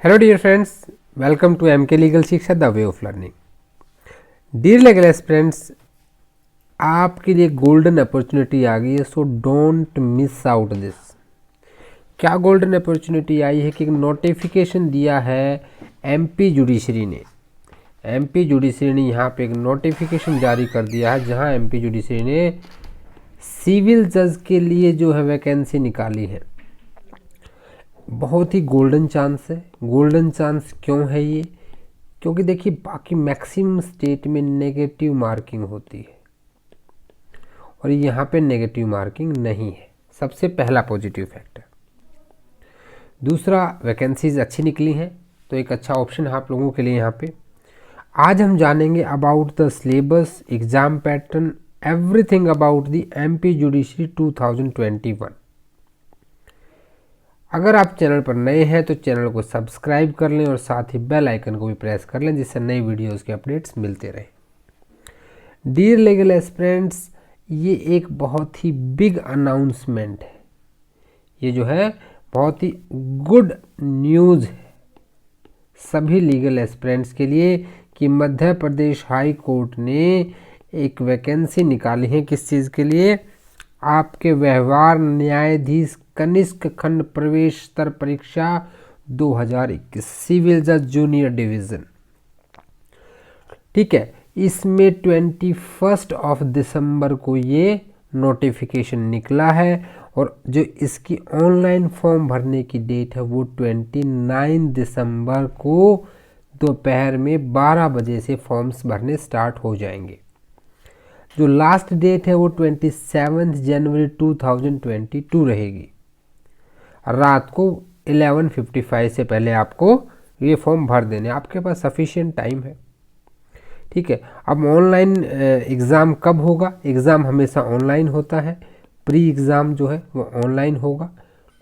Hello dear friends, welcome to MK legal Shiksha the way of learning. Dear legal aspirants, आपके लिए golden opportunity आ गई है, so don't miss out this. क्या golden opportunity आई है कि एक नोटिफिकेशन दिया है एमपी जुडिशरी ने। एमपी जुडिशरी ने यहाँ पे एक नोटिफिकेशन जारी कर दिया है जहाँ एमपी जुडिशरी ने सिविल जज के लिए जो है वैकेंसी निकाली है। बहुत ही गोल्डन चांस है। गोल्डन चांस क्यों है ये? क्योंकि देखिए बाकी मैक्सिमम स्टेट में नेगेटिव मार्किंग होती है और यहाँ पे नेगेटिव मार्किंग नहीं है। सबसे पहला पॉजिटिव फैक्टर। दूसरा, वैकेंसीज अच्छी निकली हैं तो एक अच्छा ऑप्शन है आप लोगों के लिए यहाँ पे। आज हम जानेंगे about the syllabus, exam pattern, everything about the MP judiciary 2021। अगर आप चैनल पर नए हैं तो चैनल को सब्सक्राइब कर लें और साथ ही बेल आइकन को भी प्रेस कर लें जिससे नई वीडियोस के अपडेट्स मिलते रहें। डियर लीगल एस्पिरेंट्स, ये एक बहुत ही बिग अनाउंसमेंट है। ये जो है बहुत ही गुड न्यूज़ है सभी लीगल एस्पिरेंट्स के लिए कि मध्य प्रदेश हाई कोर्ट ने एक वैकेंसी निकाली है। किस चीज़ के लिए? आपके व्यवहार न्यायाधीश कनिष्क खंड प्रवेश स्तर परीक्षा 2021 सिविल जज जूनियर डिवीजन। ठीक है, इसमें 21 दिसंबर को ये नोटिफिकेशन निकला है और जो इसकी ऑनलाइन फॉर्म भरने की डेट है वो 29 दिसंबर को दोपहर में 12 बजे से फॉर्म्स भरने स्टार्ट हो जाएंगे। जो लास्ट डेट है वो 27 जनवरी 2022 रहेगी। रात को 11:55 से पहले आपको ये फॉर्म भर देने। आपके पास सफिशिएंट टाइम है। ठीक है, अब ऑनलाइन एग्ज़ाम कब होगा? एग्ज़ाम हमेशा ऑनलाइन होता है। प्री एग्ज़ाम जो है वो ऑनलाइन होगा।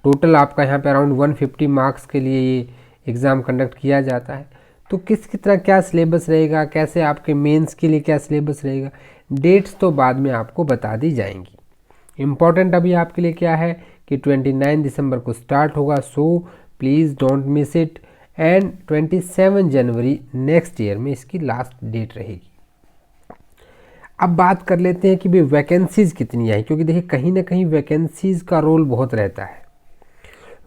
टोटल आपका यहाँ पे अराउंड 150 मार्क्स के लिए ये एग्ज़ाम कंडक्ट किया जाता है। तो किस तरह क्या सिलेबस रहेगा, कैसे आपके मेंस के लिए क्या सिलेबस रहेगा, डेट्स तो बाद में आपको बता दी जाएंगी। इम्पॉर्टेंट अभी आपके लिए क्या है कि 29 दिसंबर को स्टार्ट होगा, so please don't miss it. And 27 January next year में इसकी लास्ट डेट रहेगी। अब बात कर लेते हैं कि भाई वैकेंसीज़ कितनी आई, क्योंकि देखिए कहीं ना कहीं वैकेंसीज़ का रोल बहुत रहता है।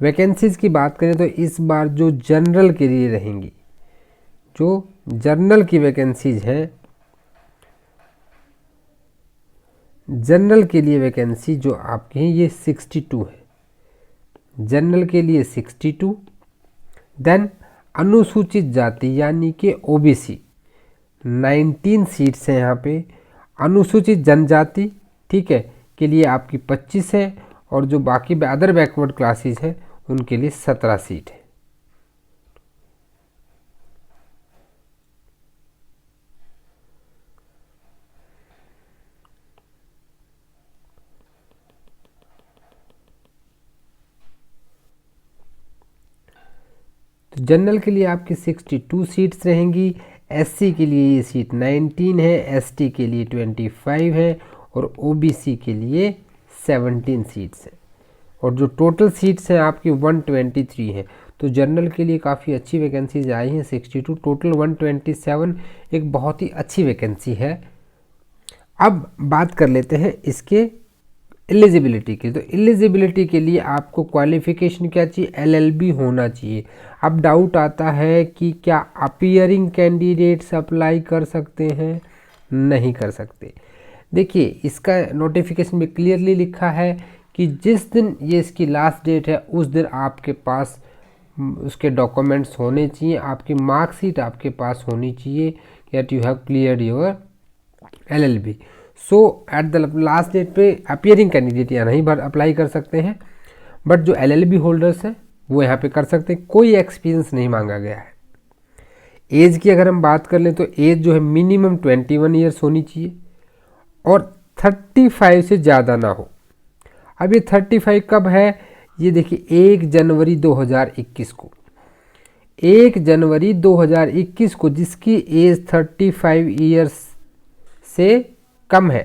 वैकेंसीज़ की बात करें तो इस बार जो जनरल के लिए रहेंगी, जो जनरल की वैकेंसीज हैं, जनरल के लिए वैकेंसी जो आपकी हैं ये 62 है। जनरल के लिए 62। देन अनुसूचित जाति यानी कि ओबीसी 19 सीट्स हैं यहाँ पे। अनुसूचित जनजाति, ठीक है, के लिए आपकी 25 है और जो बाकी अदर बैकवर्ड क्लासेस हैं उनके लिए 17 सीट है। जनरल के लिए आपकी 62 सीट्स रहेंगी। एससी के लिए ये सीट 19 है, एसटी के लिए 25 है और ओबीसी के लिए 17 सीट्स हैं। और जो टोटल सीट्स हैं आपकी 123 हैं। तो जनरल के लिए काफ़ी अच्छी वैकेंसीज आई हैं। 62 टोटल 127 एक बहुत ही अच्छी वैकेंसी है। अब बात कर लेते हैं इसके एलिजिबिलिटी की। तो एलिजिबिलिटी के लिए आपको क्वालिफिकेशन क्या चाहिए? एलएलबी होना चाहिए। अब डाउट आता है कि क्या अपीयरिंग कैंडिडेट्स अप्लाई कर सकते हैं? नहीं कर सकते। देखिए इसका नोटिफिकेशन में क्लियरली लिखा है कि जिस दिन ये इसकी लास्ट डेट है उस दिन आपके पास उसके डॉक्यूमेंट्स होने चाहिए, आपकी मार्कशीट आपके पास होनी चाहिए that you have cleared your LLB. So at the last date पे अपीयरिंग कैंडिडेट यहाँ नहीं अप्लाई कर सकते हैं, बट जो एलएलबी होल्डर्स हैं वो यहाँ पे कर सकते हैं। कोई एक्सपीरियंस नहीं मांगा गया है। एज की अगर हम बात कर लें तो एज जो है मिनिमम 21 ईयर्स होनी चाहिए और 35 से ज़्यादा ना हो। अब ये 35 कब है? ये देखिए 1 जनवरी 2021 को, 1 जनवरी 2021 को जिसकी एज 35 ईयर्स से कम है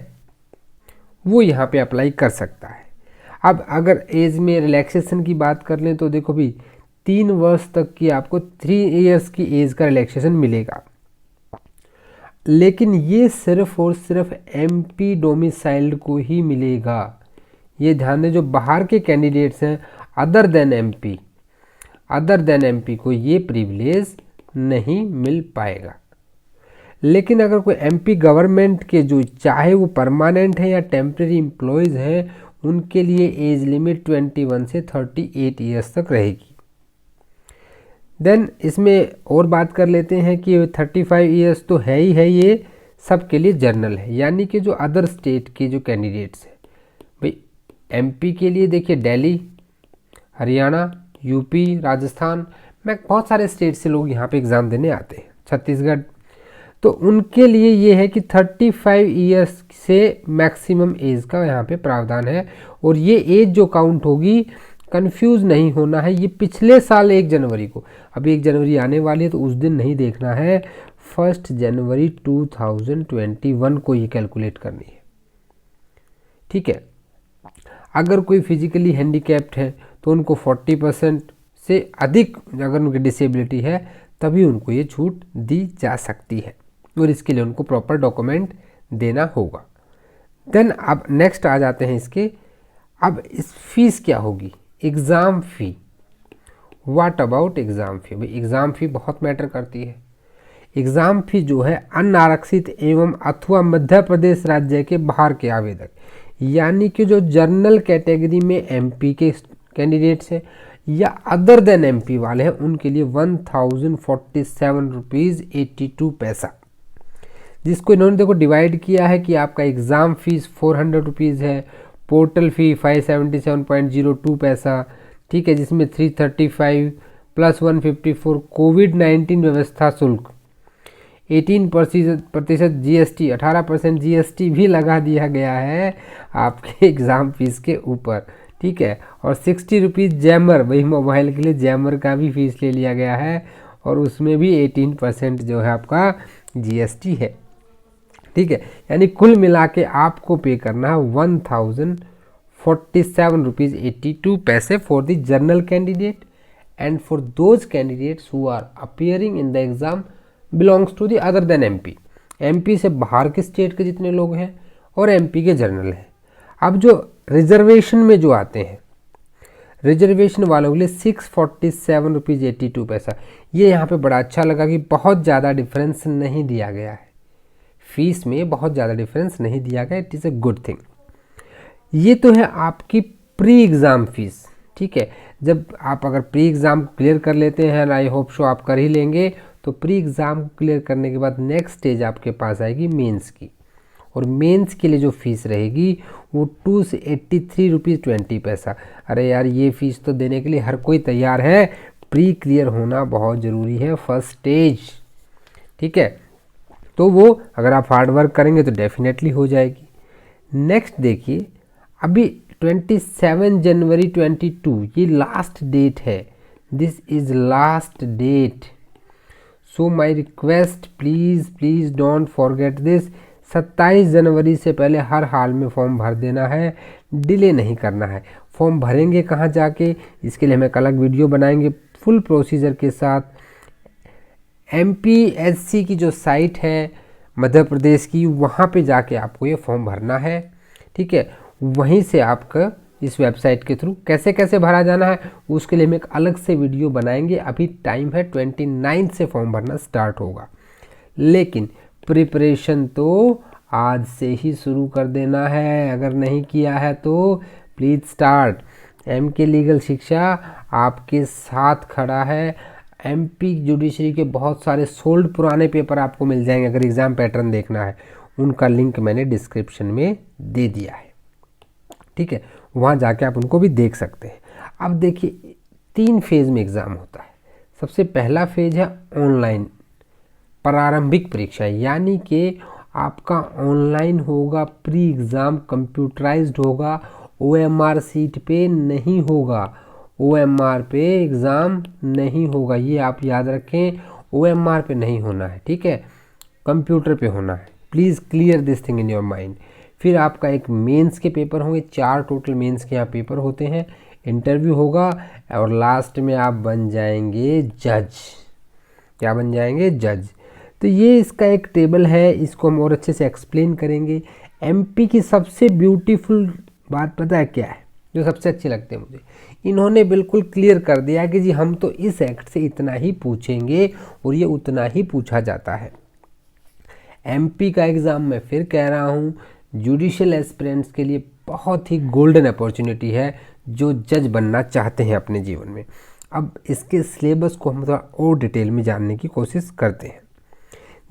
वो यहाँ पे अप्लाई कर सकता है। अब अगर एज में रिलैक्सेशन की बात कर लें तो देखो भी 3 वर्ष तक की आपको 3 इयर्स की एज का रिलैक्सेशन मिलेगा। लेकिन ये सिर्फ और सिर्फ एमपी डोमिसाइल्ड को ही मिलेगा। ये ध्यान दें, जो बाहर के कैंडिडेट्स हैं अदर देन एमपी को ये प्रिविलेज नहीं मिल पाएगा। लेकिन अगर कोई एमपी गवर्नमेंट के जो चाहे वो परमानेंट है या टेम्प्रेरी एम्प्लॉयज़ हैं, उनके लिए एज लिमिट 21 से 38 ईयर्स तक रहेगी। देन इसमें और बात कर लेते हैं कि 35 ईयर्स तो है ही है, ये सबके लिए जर्नल है, यानी कि जो अदर स्टेट के जो कैंडिडेट्स हैं। भाई एमपी के लिए देखिए दिल्ली, हरियाणा, यूपी, राजस्थान में बहुत सारे स्टेट से लोग यहाँ पे एग्ज़ाम देने आते हैं, छत्तीसगढ़, तो उनके लिए ये है कि 35 ईयर्स से मैक्सिमम एज का यहाँ पे प्रावधान है। और ये एज जो काउंट होगी, कंफ्यूज नहीं होना है, ये पिछले साल 1 जनवरी को, अभी 1 जनवरी आने वाली है तो उस दिन नहीं देखना है, 1 जनवरी 2021 को ये कैलकुलेट करनी है। ठीक है, अगर कोई फिजिकली हैंडीकैप्ड है तो उनको 40% से अधिक अगर उनकी डिसेबिलिटी है तभी उनको ये छूट दी जा सकती है, और इसके लिए उनको प्रॉपर डॉक्यूमेंट देना होगा। देन अब नेक्स्ट आ जाते हैं इसके, अब इस फीस क्या होगी, exam fee. What about exam फ़ी? भाई एग्ज़ाम फ़ी बहुत मैटर करती है। एग्ज़ाम फ़ी जो है अनारक्षित एवं अथवा मध्य प्रदेश राज्य के बाहर के आवेदक, यानी कि जो जनरल कैटेगरी में एमपी के कैंडिडेट्स हैं या अदर देन एमपी वाले हैं, उनके लिए 1047 रुपीज़ 82 पैसा, जिसको इन्होंने देखो डिवाइड किया है कि आपका एग्ज़ाम फीस 400 रुपीज़ है, पोर्टल फ़ी 577.02 पैसा, ठीक है, जिसमें 335 प्लस 154 कोविड-19 व्यवस्था शुल्क, 18% जीएसटी, 18% जीएसटी भी लगा दिया गया है आपके एग्ज़ाम फीस के ऊपर। ठीक है, और 60 रुपीज़ जैमर, वही मोबाइल के लिए जैमर का भी फीस ले लिया गया है, और उसमें भी 18% जो है आपका जीएसटी है। ठीक है, यानी कुल मिला के आपको पे करना है 1047 रुपीज़ 82 पैसे for the general candidate, and for those candidates who are appearing in the exam belongs to the other than MP. MP से बाहर के स्टेट के जितने लोग हैं और एमपी के जनरल हैं। अब जो रिजर्वेशन में जो आते हैं, रिजर्वेशन वालों के लिए 647 रुपीज़ 82 पैसा। ये यहाँ पे बड़ा अच्छा लगा कि बहुत ज़्यादा डिफरेंस नहीं दिया गया है, फीस में बहुत ज़्यादा डिफरेंस नहीं दिया गया, it is a good thing. ये तो है आपकी प्री एग्ज़ाम फीस। ठीक है, जब आप अगर प्री एग्ज़ाम क्लियर कर लेते हैं, आई होप शो आप कर ही लेंगे, तो प्री एग्ज़ाम क्लियर करने के बाद नेक्स्ट स्टेज आपके पास आएगी मेंस की, और मेंस के लिए जो फीस रहेगी वो 283 रुपीज़ 20 पैसा। अरे यार, ये फ़ीस तो देने के लिए हर कोई तैयार है, प्री क्लियर होना बहुत ज़रूरी है, फर्स्ट स्टेज। ठीक है, तो वो अगर आप हार्ड वर्क करेंगे तो डेफिनेटली हो जाएगी। नेक्स्ट देखिए, अभी 27 जनवरी 22 ये लास्ट डेट है, this is last date, so my request please don't forget this. 27 जनवरी से पहले हर हाल में फॉर्म भर देना है, डिले नहीं करना है। फॉर्म भरेंगे कहाँ जाके, इसके लिए हम एक अलग वीडियो बनाएंगे फुल प्रोसीजर के साथ। MPSC की जो साइट है मध्य प्रदेश की, वहाँ पे जाके आपको ये फॉर्म भरना है। ठीक है, वहीं से आपका इस वेबसाइट के थ्रू कैसे कैसे भरा जाना है उसके लिए हम एक अलग से वीडियो बनाएंगे। अभी टाइम है 29 से फॉर्म भरना स्टार्ट होगा, लेकिन प्रिपरेशन तो आज से ही शुरू कर देना है। अगर नहीं किया है तो प्लीज़ स्टार्ट। MK लीगल शिक्षा आपके साथ खड़ा है। MP जुडिशरी के बहुत सारे सोल्ड पुराने पेपर आपको मिल जाएंगे, अगर एग्ज़ाम पैटर्न देखना है उनका लिंक मैंने डिस्क्रिप्शन में दे दिया है। ठीक है, वहाँ जाके आप उनको भी देख सकते हैं। अब देखिए 3 फेज़ में एग्ज़ाम होता है। सबसे पहला फेज है ऑनलाइन प्रारंभिक परीक्षा, यानी कि आपका ऑनलाइन होगा, प्री एग्ज़ाम कंप्यूटराइज्ड होगा, OMR सीट पे नहीं होगा, OMR पे एग्ज़ाम नहीं होगा, ये आप याद रखें, OMR पे नहीं होना है। ठीक है, कंप्यूटर पे होना है। Please clear this thing in your mind. फिर आपका एक मेंस के पेपर होंगे, 4 टोटल मेंस के यहाँ पेपर होते हैं। इंटरव्यू होगा और लास्ट में आप बन जाएंगे जज। क्या बन जाएंगे? जज। तो ये इसका एक टेबल है, इसको हम और अच्छे से एक्सप्लेन करेंगे। एमपी की सबसे ब्यूटीफुल बात पता है क्या है, जो सबसे अच्छी लगती है मुझे? इन्होंने बिल्कुल क्लियर कर दिया कि जी हम तो इस एक्ट से इतना ही पूछेंगे और ये उतना ही पूछा जाता है। एमपी का एग्ज़ाम मैं फिर कह रहा हूँ, जुडिशियल एस्पिरेंट्स के लिए बहुत ही गोल्डन अपॉर्चुनिटी है जो जज बनना चाहते हैं अपने जीवन में। अब इसके सिलेबस को हम थोड़ा और डिटेल में जानने की कोशिश करते हैं।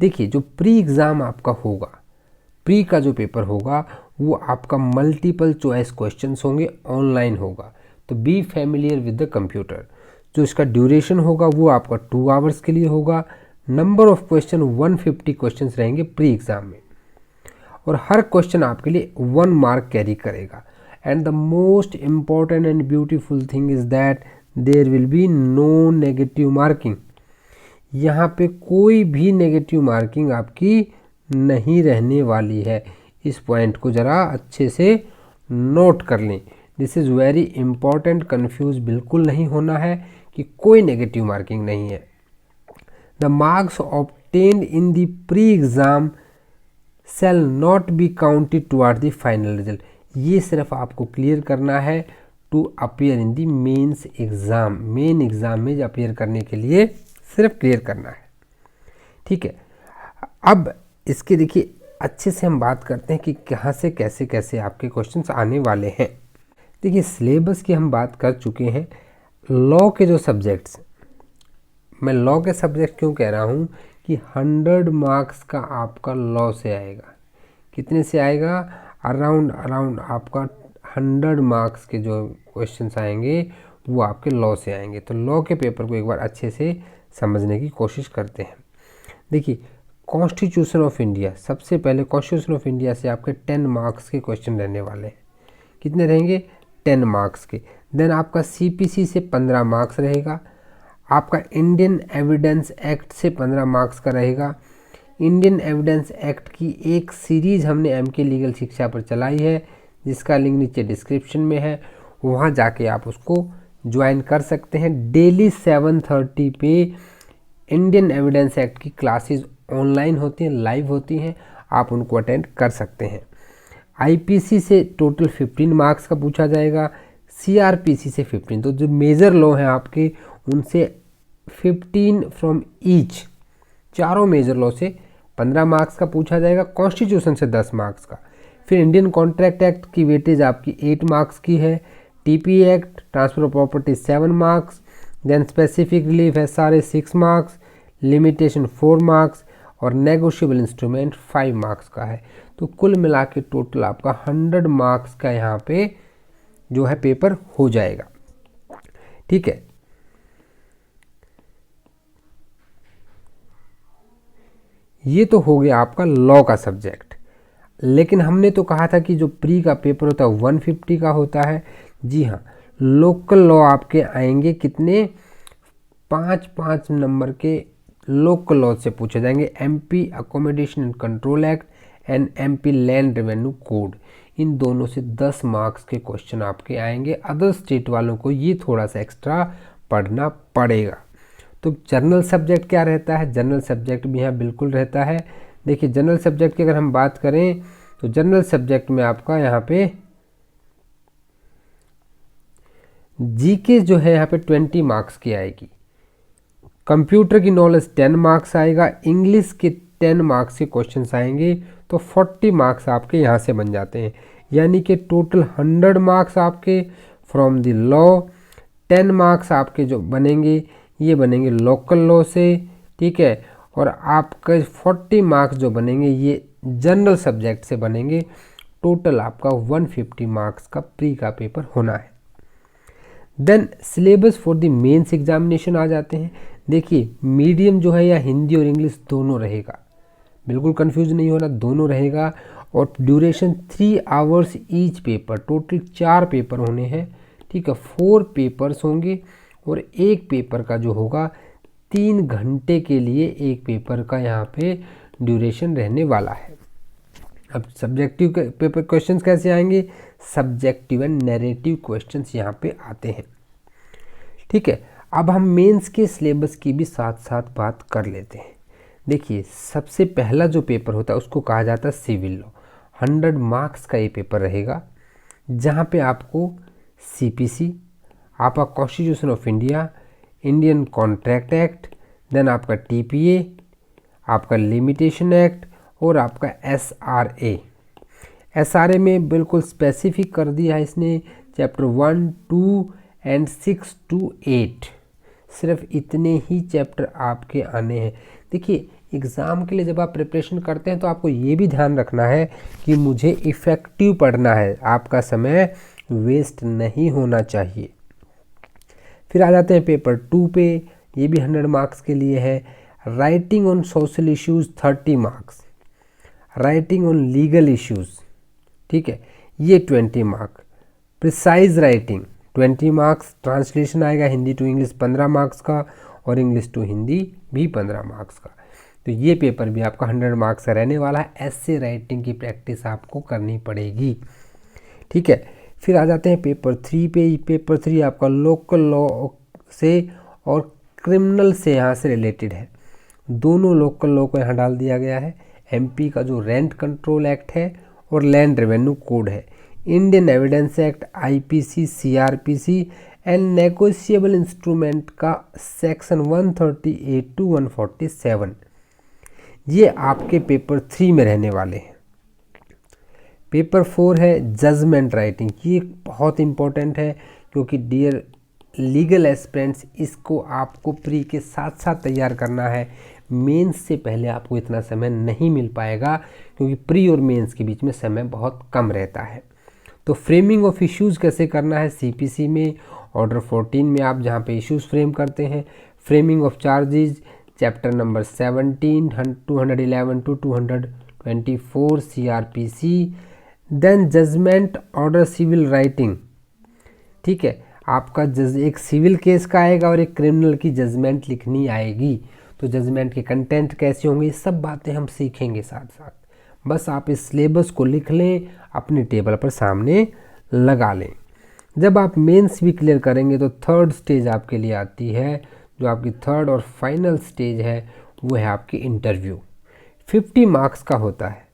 देखिए, जो प्री एग्ज़ाम आपका होगा, प्री का जो पेपर होगा वो आपका मल्टीपल चॉइस क्वेश्चंस होंगे, ऑनलाइन होगा। तो B familiar with the computer. जो इसका ड्यूरेशन होगा वो आपका 2 आवर्स के लिए होगा। नंबर ऑफ क्वेश्चन 150 क्वेश्चंस रहेंगे प्री एग्ज़ाम में, और हर क्वेश्चन आपके लिए 1 मार्क कैरी करेगा। And the most important and beautiful thing is that there will be no negative marking. यहाँ पे कोई भी नेगेटिव मार्किंग आपकी नहीं रहने वाली है। इस पॉइंट को ज़रा अच्छे से नोट कर लें। This is very important, confuse बिल्कुल नहीं होना है कि कोई नेगेटिव मार्किंग नहीं है। The marks obtained in the pre exam shall not be counted toward the final result. ये सिर्फ आपको क्लियर करना है to appear in the mains exam. Main exam में अपीयर करने के लिए सिर्फ क्लियर करना है, ठीक है। अब इसके देखिए अच्छे से हम बात करते हैं कि कहाँ से कैसे कैसे आपके क्वेश्चंस आने वाले हैं। देखिए, सिलेबस की हम बात कर चुके हैं। लॉ के जो सब्जेक्ट्स, मैं लॉ के सब्जेक्ट क्यों कह रहा हूँ कि 100 मार्क्स का आपका लॉ से आएगा। कितने से आएगा? अराउंड आपका 100 मार्क्स के जो क्वेश्चंस आएंगे वो आपके लॉ से आएंगे। तो लॉ के पेपर को एक बार अच्छे से समझने की कोशिश करते हैं। देखिए, कॉन्स्टिट्यूशन ऑफ इंडिया, सबसे पहले कॉन्स्टिट्यूशन ऑफ इंडिया से आपके 10 मार्क्स के क्वेश्चन रहने वाले हैं। कितने रहेंगे? 10 मार्क्स के। देन आपका सीपीसी से 15 मार्क्स रहेगा। आपका इंडियन एविडेंस एक्ट से 15 मार्क्स का रहेगा। इंडियन एविडेंस एक्ट की एक सीरीज़ हमने एमके लीगल शिक्षा पर चलाई है, जिसका लिंक नीचे डिस्क्रिप्शन में है, वहाँ जाके आप उसको ज्वाइन कर सकते हैं। डेली 7:30 पे इंडियन एविडेंस एक्ट की क्लासेस ऑनलाइन होती हैं, लाइव होती हैं, आप उनको अटेंड कर सकते हैं। आईपीसी से टोटल 15 मार्क्स का पूछा जाएगा, सीआरपीसी से 15। तो जो मेजर लॉ हैं आपके, उनसे 15 फ्रॉम ईच, चारों मेजर लॉ से 15 मार्क्स का पूछा जाएगा। कॉन्स्टिट्यूशन से 10 मार्क्स का। फिर इंडियन कॉन्ट्रैक्ट एक्ट की वेटेज आपकी 8 मार्क्स की है। TP act, transfer of property 7 marks. Then specific relief SRA 6 marks, limitation 4 marks और नेगोशिएबल इंस्ट्रूमेंट 5 मार्क्स का है। तो कुल मिला के टोटल आपका 100 मार्क्स का यहाँ पे जो है पेपर हो जाएगा, ठीक है। ये तो हो गया आपका लॉ का सब्जेक्ट। लेकिन हमने तो कहा था कि जो प्री का पेपर होता है 150 का होता है। जी हाँ, लोकल लॉ आपके आएंगे कितने? 5 नंबर के लोकल लॉ से पूछे जाएंगे। MP accommodation and control act and MP land revenue code, इन दोनों से 10 मार्क्स के क्वेश्चन आपके आएंगे। अदर स्टेट वालों को ये थोड़ा सा एक्स्ट्रा पढ़ना पड़ेगा। तो जनरल सब्जेक्ट क्या रहता है? जनरल सब्जेक्ट भी यहाँ बिल्कुल रहता है। देखिए, जनरल सब्जेक्ट की अगर हम बात करें तो जनरल सब्जेक्ट में आपका यहाँ पे जीके जो है यहाँ पे 20 मार्क्स की आएगी। कंप्यूटर की नॉलेज 10 मार्क्स आएगा। इंग्लिश के 10 मार्क्स के क्वेश्चंस आएंगे, तो 40 मार्क्स आपके यहाँ से बन जाते हैं। यानी कि टोटल 100 मार्क्स आपके फ्रॉम द लॉ। 10 मार्क्स आपके जो बनेंगे ये बनेंगे लोकल लॉ से, ठीक है। और आपके 40 मार्क्स जो बनेंगे ये जनरल सब्जेक्ट से बनेंगे। टोटल आपका 150 मार्क्स का प्री का पेपर होना है। Then syllabus for the mains examination आ जाते हैं। देखिए, मीडियम जो है या हिंदी और इंग्लिश दोनों रहेगा, बिल्कुल कंफ्यूज नहीं होना, दोनों रहेगा। और duration 3 hours each paper, total 4 paper होने हैं, ठीक है। 4 पेपर्स होंगे और एक पेपर का जो होगा 3 घंटे के लिए एक पेपर का यहाँ पे ड्यूरेशन रहने वाला है। अब सब्जेक्टिव पेपर क्वेश्चंस कैसे आएंगे, सब्जेक्टिव एंड नैरेटिव क्वेश्चंस यहाँ पे आते हैं। ठीक है, अब हम मेंस के सिलेबस की भी साथ साथ बात कर लेते हैं। देखिए, सबसे पहला जो पेपर होता है उसको कहा जाता है सिविल लॉ। 100 मार्क्स का ये पेपर रहेगा, जहाँ पे आपको CPC, आपका constitution of India, Indian contract act, then आपका TPA, आपका लिमिटेशन एक्ट और आपका SRA। SRA में बिल्कुल स्पेसिफिक कर दिया है इसने, चैप्टर 1, 2 एंड 6 to 8, सिर्फ इतने ही चैप्टर आपके आने हैं। देखिए, एग्ज़ाम के लिए जब आप प्रिपरेशन करते हैं तो आपको ये भी ध्यान रखना है कि मुझे इफ़ेक्टिव पढ़ना है, आपका समय वेस्ट नहीं होना चाहिए। फिर आ जाते हैं पेपर 2 पे, ये भी 100 मार्क्स के लिए है। Writing on social issues 30 marks, writing on legal issues, ठीक है, ये 20 marks. Precise writing 20 marks, translation आएगा हिंदी टू इंग्लिश 15 मार्क्स का और इंग्लिश टू हिंदी भी 15 मार्क्स का। तो ये पेपर भी आपका 100 मार्क्स का रहने वाला है। ऐसे राइटिंग की प्रैक्टिस आपको करनी पड़ेगी। ठीक है, फिर आ जाते हैं पेपर 3 पे। पेपर 3 आपका लोकल लॉ से और क्रिमिनल से यहाँ से रिलेटेड है। दोनों लोकल लॉ को यहाँ डाल दिया गया है। MP का जो रेंट कंट्रोल एक्ट है और लैंड रेवेन्यू कोड है, Indian evidence act, IPC, CRPC and negotiable instrument का सेक्शन 138 to 147, ये आपके पेपर 3 में रहने वाले हैं। पेपर 4 है जजमेंट राइटिंग। ये बहुत इंपॉर्टेंट है क्योंकि डियर लीगल एस्पिरेंट्स, इसको आपको प्री के साथ साथ तैयार करना है। मेंस से पहले आपको इतना समय नहीं मिल पाएगा क्योंकि प्री और मेंस के बीच में समय बहुत कम रहता है। तो फ्रेमिंग ऑफ इश्यूज़ कैसे करना है, CPC में ऑर्डर 14 में आप जहाँ पे इश्यूज़ फ्रेम करते हैं। Framing of charges chapter number 17, 211 to 224 CRPC। Then judgement order civil writing, ठीक है, आपका एक सिविल केस का आएगा और एक क्रिमिनल की जजमेंट लिखनी आएगी। तो जजमेंट के कंटेंट कैसे होंगे, ये सब बातें हम सीखेंगे साथ साथ। बस आप इस सिलेबस को लिख लें, अपने टेबल पर सामने लगा लें। जब आप मेंस भी क्लियर करेंगे तो थर्ड स्टेज आपके लिए आती है, जो आपकी थर्ड और फाइनल स्टेज है, वो है आपकी इंटरव्यू। 50 मार्क्स का होता है,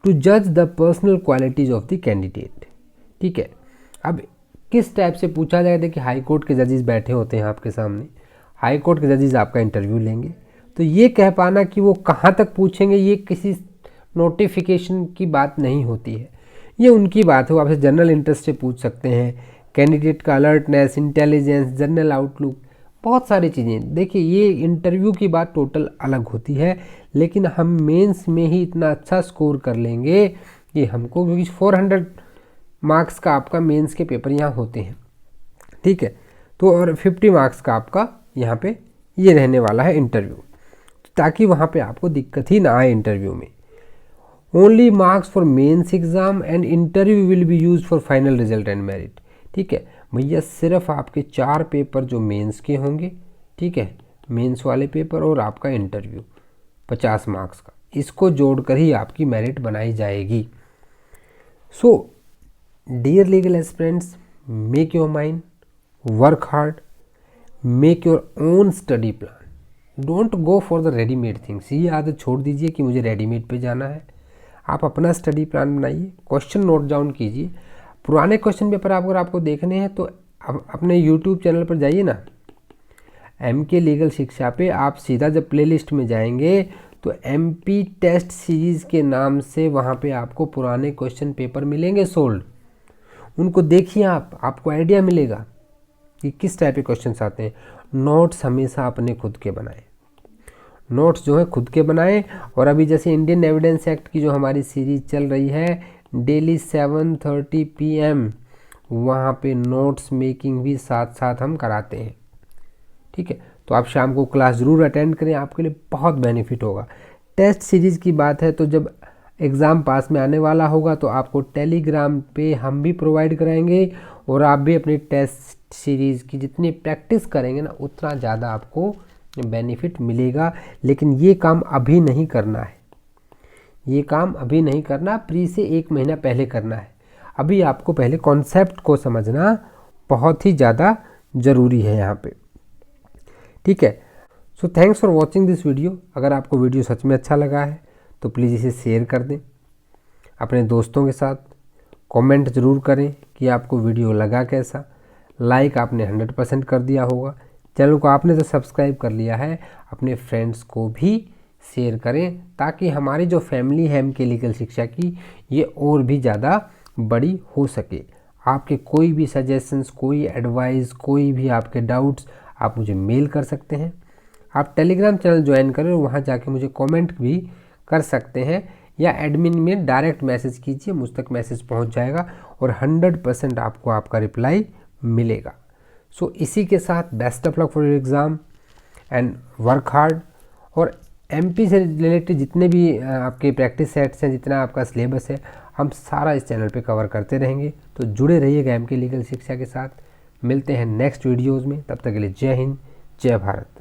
टू जज the personal qualities of the candidate. ठीक है, अब किस टाइप से पूछा जाए, देखिए हाई कोर्ट के जजेस बैठे होते हैं आपके सामने, हाई कोर्ट के जजेस आपका इंटरव्यू लेंगे, तो ये कह पाना कि वो कहाँ तक पूछेंगे, ये किसी नोटिफिकेशन की बात नहीं होती है, ये उनकी बात है। वो आपसे जनरल इंटरेस्ट से पूछ सकते हैं, कैंडिडेट का अलर्टनेस, इंटेलिजेंस, जनरल आउटलुक, बहुत सारी चीज़ें। देखिए, ये इंटरव्यू की बात टोटल अलग होती है, लेकिन हम मेंस में ही इतना अच्छा स्कोर कर लेंगे कि हमको, क्योंकि 400 मार्क्स का आपका मेंस के पेपर यहाँ होते हैं। ठीक है, तो और 50 मार्क्स का आपका यहाँ पे ये रहने वाला है इंटरव्यू, ताकि वहाँ पे आपको दिक्कत ही ना आए इंटरव्यू में। Only marks for mains exam and interview will be use for final result and merit. ठीक है भैया, सिर्फ आपके 4 पेपर जो मेंस के होंगे, ठीक है, मेंस वाले पेपर और आपका इंटरव्यू 50 मार्क्स का, इसको जोड़कर ही आपकी मेरिट बनाई जाएगी। So dear legal aspirants, make your mind, work hard, make your own study plan, don't go for the readymade things. ये आदत छोड़ दीजिए कि मुझे रेडीमेड पे जाना है। आप अपना स्टडी प्लान बनाइए, क्वेश्चन नोट डाउन कीजिए। पुराने क्वेश्चन पेपर अगर आपको देखने हैं तो अपने यूट्यूब चैनल पर जाइए ना, MK लीगल शिक्षा पे। आप सीधा जब प्लेलिस्ट में जाएंगे तो MP टेस्ट सीरीज़ के नाम से वहाँ पे आपको पुराने क्वेश्चन पेपर मिलेंगे सोल्ड। उनको देखिए, आपको आइडिया मिलेगा कि किस टाइप के क्वेश्चंस आते हैं। नोट्स हमेशा अपने खुद के बनाएं, नोट्स जो है खुद के बनाएं। और अभी जैसे इंडियन एविडेंस एक्ट की जो हमारी सीरीज चल रही है, डेली 7:30 PM, वहाँ पे नोट्स मेकिंग भी साथ साथ हम कराते हैं। ठीक है, तो आप शाम को क्लास ज़रूर अटेंड करें, आपके लिए बहुत बेनिफिट होगा। टेस्ट सीरीज़ की बात है तो जब एग्ज़ाम पास में आने वाला होगा तो आपको टेलीग्राम पे हम भी प्रोवाइड कराएंगे, और आप भी अपनी टेस्ट सीरीज़ की जितनी प्रैक्टिस करेंगे ना, उतना ज़्यादा आपको बेनिफिट मिलेगा। लेकिन ये काम अभी नहीं करना है, ये काम अभी नहीं करना, प्री से 1 महीना पहले करना है। अभी आपको पहले कॉन्सेप्ट को समझना बहुत ही ज़्यादा ज़रूरी है यहाँ पे, ठीक है। So thanks for watching this video. अगर आपको वीडियो सच में अच्छा लगा है तो प्लीज़ इसे शेयर कर दें अपने दोस्तों के साथ। कमेंट ज़रूर करें कि आपको वीडियो लगा कैसा। लाइक आपने 100% कर दिया होगा। चैनल को आपने तो सब्सक्राइब कर लिया है, अपने फ्रेंड्स को भी शेयर करें ताकि हमारी जो फैमिली है एमके लीगल शिक्षा की ये और भी ज़्यादा बड़ी हो सके। आपके कोई भी सजेशंस, कोई एडवाइस, कोई भी आपके डाउट्स आप मुझे मेल कर सकते हैं। आप टेलीग्राम चैनल ज्वाइन करें और वहाँ जाके मुझे कमेंट भी कर सकते हैं, या एडमिन में डायरेक्ट मैसेज कीजिए, मुझ तक मैसेज पहुँच जाएगा और 100% आपको आपका रिप्लाई मिलेगा। सो इसी के साथ best of luck for your exam and work hard. और एमपी से रिलेटेड जितने भी आपके प्रैक्टिस सेट्स हैं, जितना आपका सिलेबस है, हम सारा इस चैनल पे कवर करते रहेंगे। तो जुड़े रहिएगा एमके लीगल शिक्षा के साथ। मिलते हैं नेक्स्ट वीडियोज़ में, तब तक के लिए जय हिंद, जय भारत।